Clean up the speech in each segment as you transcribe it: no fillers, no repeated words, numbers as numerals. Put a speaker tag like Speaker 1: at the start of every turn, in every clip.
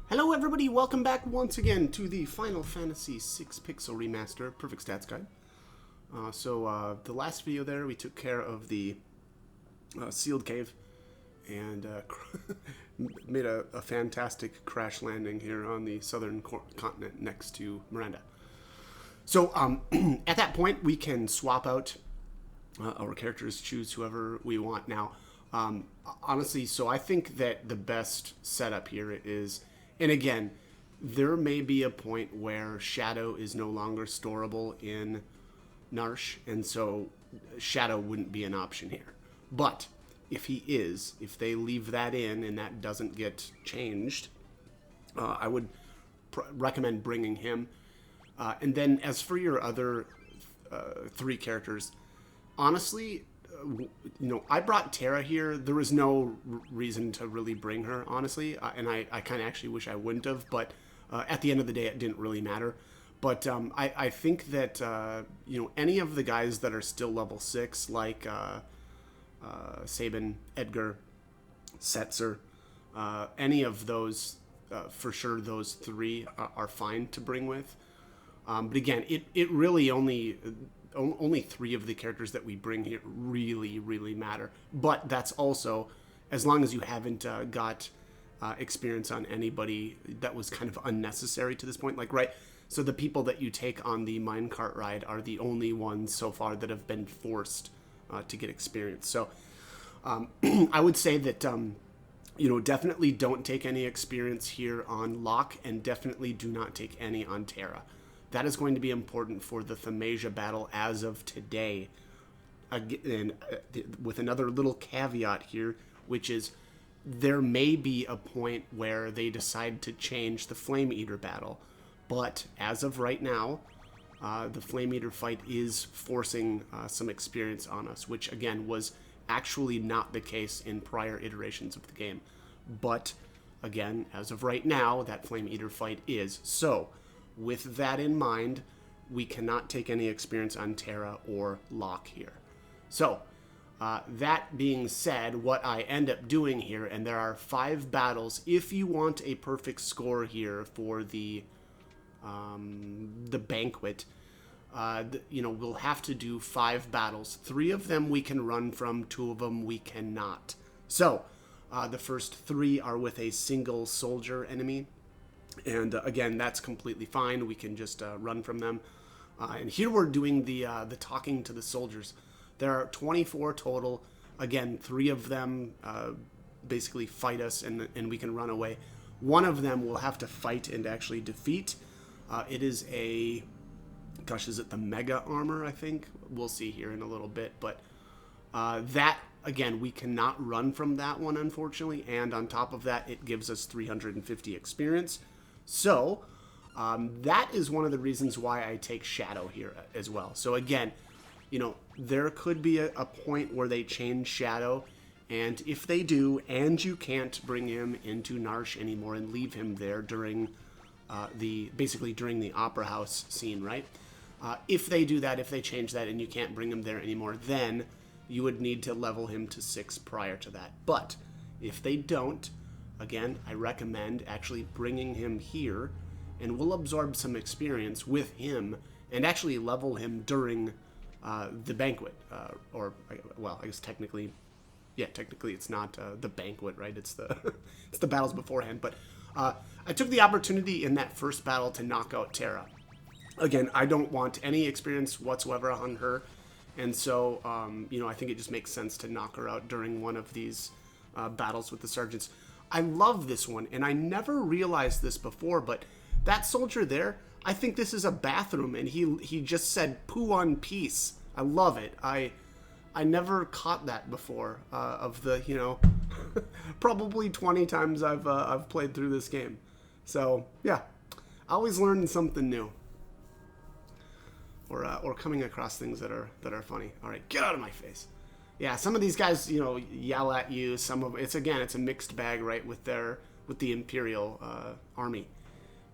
Speaker 1: Hello everybody, welcome back once again to the Final Fantasy VI Pixel Remaster Perfect Stats Guide. The last video there, we took care of the sealed cave and made a fantastic crash landing here on the southern continent next to Miranda. So at that point, we can swap out our characters, choose whoever we want. Now, honestly, so I think that the best setup here is, and again, there may be a point where Shadow is no longer storable in Narsh, and so Shadow wouldn't be an option here. But if he is, if they leave that in and that doesn't get changed, I would recommend bringing him. And then as for your other three characters, honestly, I brought Terra here. There was no reason to really bring her, honestly, and I kind of actually wish I wouldn't have, but at the end of the day, it didn't really matter. But I think that, any of the guys that are still level 6, like Sabin, Edgar, Setzer, any of those, for sure, those three are fine to bring with. But again, it really only three of the characters that we bring here really matter. But that's also, as long as you haven't got experience on anybody that was kind of unnecessary to this point. Like, right, so the people that you take on the minecart ride are the only ones so far that have been forced to get experience. So I would say that, definitely don't take any experience here on Locke, and definitely do not take any on Terra. That is going to be important for the Themasia battle as of today. Again, with another little caveat here, which is there may be a point where they decide to change the Flame Eater battle. But as of right now, the Flame Eater fight is forcing some experience on us, which again was actually not the case in prior iterations of the game. But again, as of right now, that Flame Eater fight is. So with that in mind, we cannot take any experience on Terra or Locke here. So, that being said, what I end up doing here, and there are 5 battles, if you want a perfect score here for the Banquet, we'll have to do 5 battles. 3 of them we can run from, 2 of them we cannot. So, the first 3 are with a single soldier enemy. And again, that's completely fine. We can just run from them. And here we're doing the talking to the soldiers. There are 24 total. Again, 3 of them basically fight us, and we can run away. 1 of them we'll have to fight and actually defeat. It is is it the Mega Armor, I think? We'll see here in a little bit. But that, again, we cannot run from that one, unfortunately. And on top of that, it gives us 350 experience. So, that is one of the reasons why I take Shadow here as well. So again, there could be a point where they change Shadow, and if they do, and you can't bring him into Narsh anymore and leave him there during during the Opera House scene, right? If they do that, if they change that and you can't bring him there anymore, then you would need to level him to 6 prior to that. But if they don't, again, I recommend actually bringing him here, and we'll absorb some experience with him and actually level him during the Banquet. I guess technically it's not the Banquet, right? It's the it's the battles beforehand. But I took the opportunity in that first battle to knock out Terra. Again, I don't want any experience whatsoever on her, and so I think it just makes sense to knock her out during one of these battles with the sergeants. I love this one, and I never realized this before, but that soldier there, I think this is a bathroom, and he just said "poo on peace." I love it. I never caught that before of the probably 20 times I've played through this game. So yeah, I always learn something new, or coming across things that are funny. All right, get out of my face. Yeah, some of these guys, yell at you. Some of it's a mixed bag, right? With the Imperial army,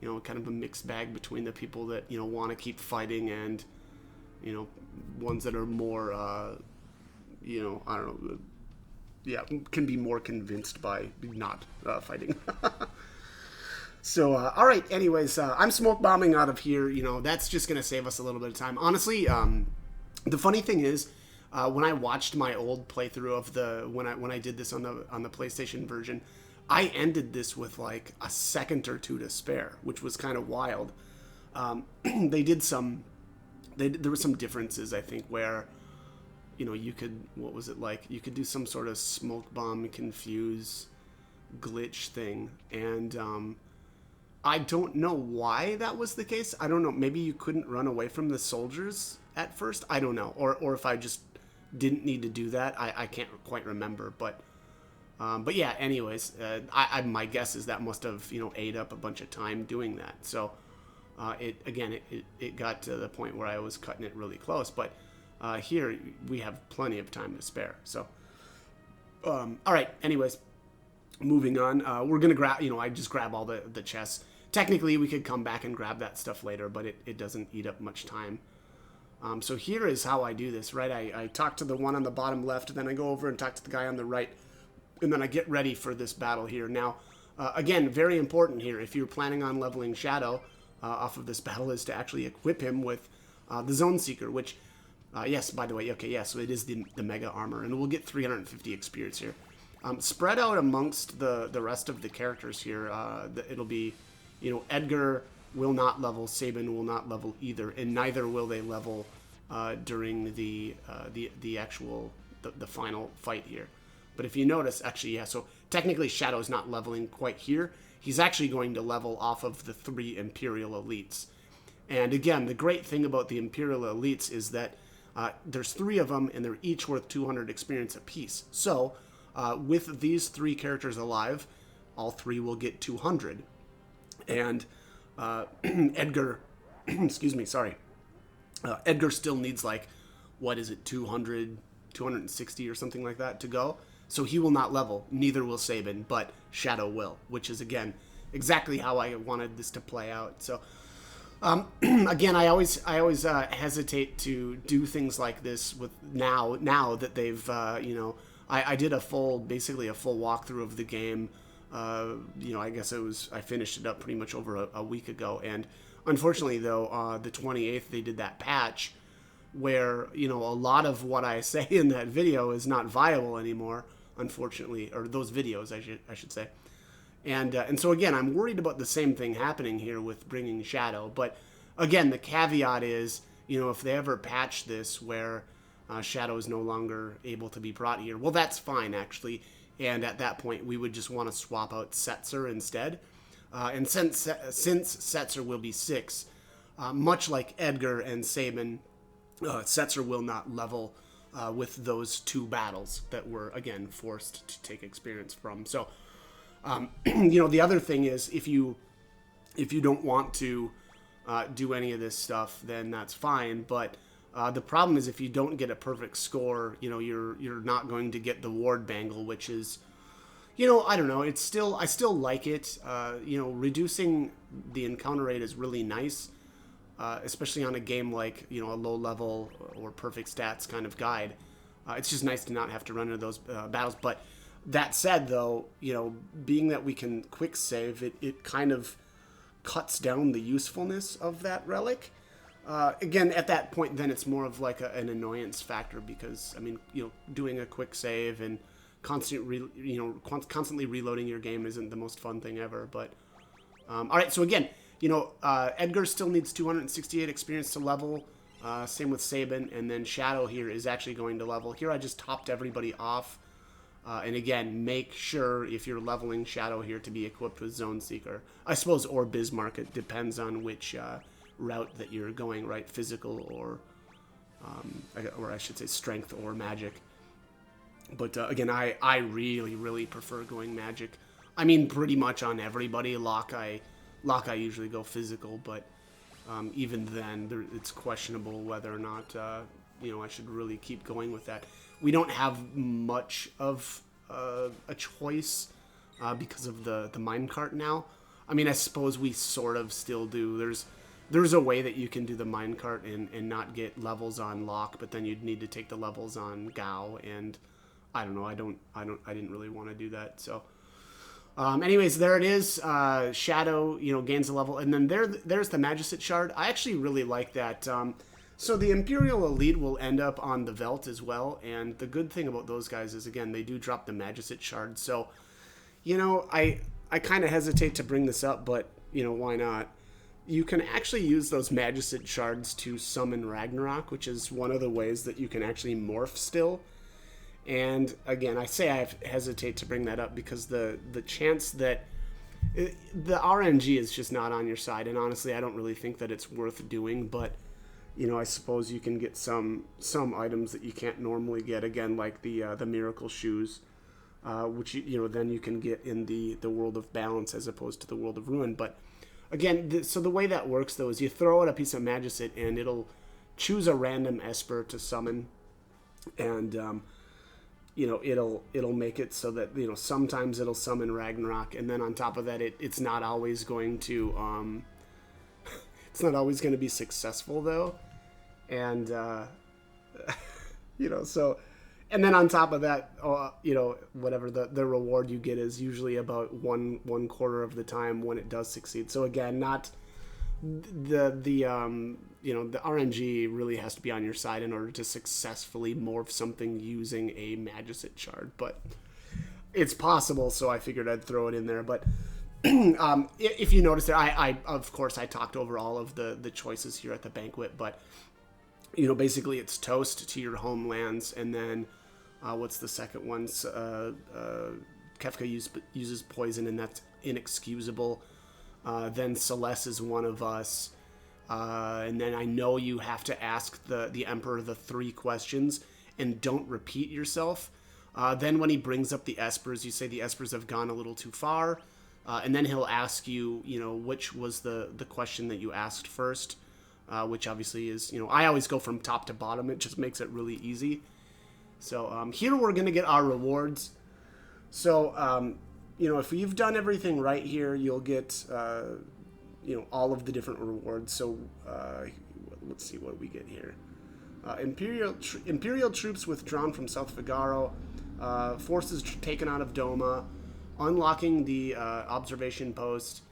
Speaker 1: kind of a mixed bag between the people that want to keep fighting and ones that are more, I don't know, can be more convinced by not fighting. So, all right. Anyways, I'm smoke bombing out of here. You know, that's just gonna save us a little bit of time. Honestly, the funny thing is, when I watched my old playthrough of the when I did this on the PlayStation version, I ended this with like a second or two to spare, which was kind of wild. They did some. There were some differences, I think, where, you know, you could, what was it like? You could do some sort of smoke bomb confuse glitch thing, and I don't know why that was the case. I don't know. Maybe you couldn't run away from the soldiers at first. I don't know. Or if I just didn't need to do that. I can't quite remember. But yeah, anyways, my guess is that must have, you know, ate up a bunch of time doing that. So it got to the point where I was cutting it really close. But here we have plenty of time to spare. So, all right. Anyways, moving on. We're going to grab, you know, I just grab all the chests. Technically, we could come back and grab that stuff later, but it doesn't eat up much time. So here is how I do this, right? I talk to the one on the bottom left, then I go over and talk to the guy on the right, and then I get ready for this battle here. Now, again, very important here, if you're planning on leveling Shadow off of this battle, is to actually equip him with the Zone Seeker, which, yes, by the way, okay, yeah, so it is the Mega Armor, and we'll get 350 experience here. Spread out amongst the rest of the characters here, it'll be, you know, Edgar will not level, Sabin will not level either, and neither will they level during the actual the final fight here. But if you notice, actually, yeah, so technically Shadow's not leveling quite here. He's actually going to level off of the 3 Imperial Elites. And again, the great thing about the Imperial Elites is that there's 3 of them, and they're each worth 200 experience apiece. So with these 3 characters alive, all 3 will get 200. And Edgar, excuse me, sorry. Edgar still needs, like, what is it, 200, 260 or something like that to go. So he will not level. Neither will Sabin, but Shadow will, which is, again, exactly how I wanted this to play out. So, again, I always hesitate to do things like this with now that they've, you know, I did basically a full walkthrough of the game. You know, I guess I finished it up pretty much over a week ago. And unfortunately, though, the 28th, they did that patch where, you know, a lot of what I say in that video is not viable anymore, unfortunately, or those videos, I should say. And so, again, I'm worried about the same thing happening here with bringing Shadow. But, again, the caveat is, you know, if they ever patch this where Shadow is no longer able to be brought here, well, that's fine, actually. And at that point, we would just want to swap out Setzer instead. And since Setzer will be 6, much like Edgar and Sabin, Setzer will not level with those 2 battles that we're, again, forced to take experience from. So, you know, the other thing is, if you don't want to do any of this stuff, then that's fine. But the problem is, if you don't get a perfect score, you know, you're not going to get the ward bangle, which is, you know, I don't know. I still like it. You know, reducing the encounter rate is really nice, especially on a game like, you know, a low level or perfect stats kind of guide. It's just nice to not have to run into those battles. But that said, though, you know, being that we can quick save, it kind of cuts down the usefulness of that relic. Again, at that point, then it's more of like an annoyance factor, because, I mean, you know, doing a quick save and constantly reloading your game isn't the most fun thing ever. But all right, so again, you know, Edgar still needs 268 experience to level. Same with Sabin, and then Shadow here is actually going to level. Here I just topped everybody off. And again, make sure if you're leveling Shadow here to be equipped with Zone Seeker. I suppose, or Bismarck. It depends on which route that you're going, right? Physical or I should say strength or magic. But again, I really, really prefer going magic. I mean, pretty much on everybody. Locke, I usually go physical, but even then, it's questionable whether or not you know, I should really keep going with that. We don't have much of a choice because of the minecart now. I mean, I suppose we sort of still do. There's a way that you can do the minecart and not get levels on Locke, but then you'd need to take the levels on Gao, and I don't know. I didn't really want to do that. So, Anyways, there it is. Shadow, gains a level. And then there's the Magicite Shard. I actually really like that. So the Imperial Elite will end up on the Velt as well. And the good thing about those guys is, again, they do drop the Magicite Shard. So, I kind of hesitate to bring this up, but, why not? You can actually use those Magicite Shards to summon Ragnarok, which is one of the ways that you can actually morph still. And again, I hesitate to bring that up because the chance that the RNG is just not on your side, and honestly, I don't really think that it's worth doing. But I suppose you can get some items that you can't normally get. Again, like the Miracle Shoes, which then you can get in the World of Balance as opposed to the World of Ruin. But again, so the way that works though is you throw out a piece of Magicite and it'll choose a random Esper to summon, and it'll make it so that sometimes it'll summon Ragnarok, and then on top of that, it's not always going to it's not always going to be successful though, and so, and then on top of that, whatever the reward you get is usually about one quarter of the time when it does succeed. So again, not the RNG really has to be on your side in order to successfully morph something using a Magicite Shard, but it's possible, so I figured I'd throw it in there. But if you notice there, I of course I talked over all of the choices here at the Banquet, but basically it's Toast to your homelands, and then what's the second one? Kefka uses poison, and that's inexcusable. Then Celeste is one of us. And then I know you have to ask the Emperor the 3 questions and don't repeat yourself. Then when he brings up the Espers, you say the Espers have gone a little too far. And then he'll ask you, which was the question that you asked first, which obviously is, I always go from top to bottom. It just makes it really easy. So here we're going to get our rewards. So, if you've done everything right here, you'll get, all of the different rewards. So let's see what we get here. Imperial troops withdrawn from South Figaro. Forces taken out of Doma. Unlocking the observation post.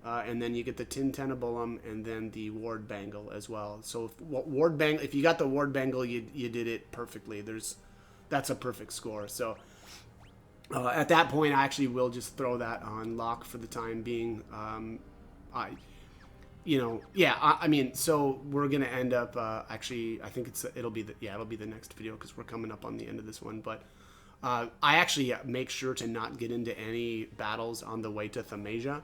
Speaker 1: And then you get the Tin Tenebulum and then the Ward Bangle as well. So if you got the Ward Bangle, you did it perfectly. That's a perfect score. So at that point, I actually will just throw that on Locke for the time being. So we're gonna end up. Actually, I think it'll be the next video because we're coming up on the end of this one. But I actually make sure to not get into any battles on the way to Themasia.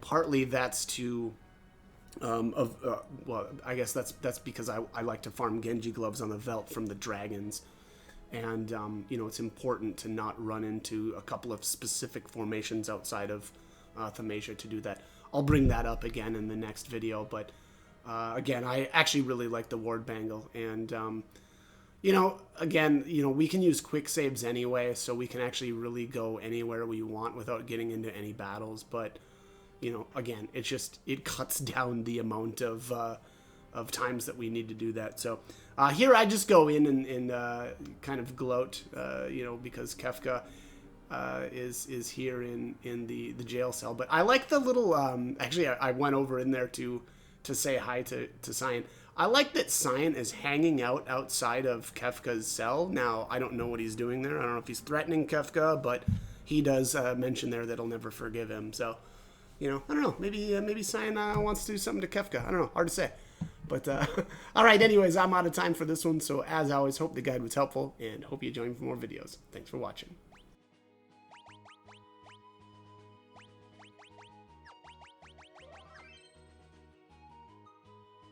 Speaker 1: Partly that's to. I guess that's because I like to farm Genji gloves on the Velt from the dragons. And, it's important to not run into a couple of specific formations outside of Themasia to do that. I'll bring that up again in the next video. But, again, I actually really like the Ward Bangle. And, we can use quick saves anyway, so we can actually really go anywhere we want without getting into any battles. But, again, it cuts down the amount of times that we need to do that. So here I just go in and kind of gloat, because Kefka is here in the jail cell. But I like the little, actually I went over in there to say hi to Cyan. I like that Cyan is hanging out outside of Kefka's cell. Now, I don't know what he's doing there. I don't know if he's threatening Kefka, but he does mention there that he'll never forgive him. So, I don't know. Maybe Cyan wants to do something to Kefka. I don't know. Hard to say. But, all right, anyways, I'm out of time for this one. So, as always, hope the guide was helpful and hope you join for more videos. Thanks for watching.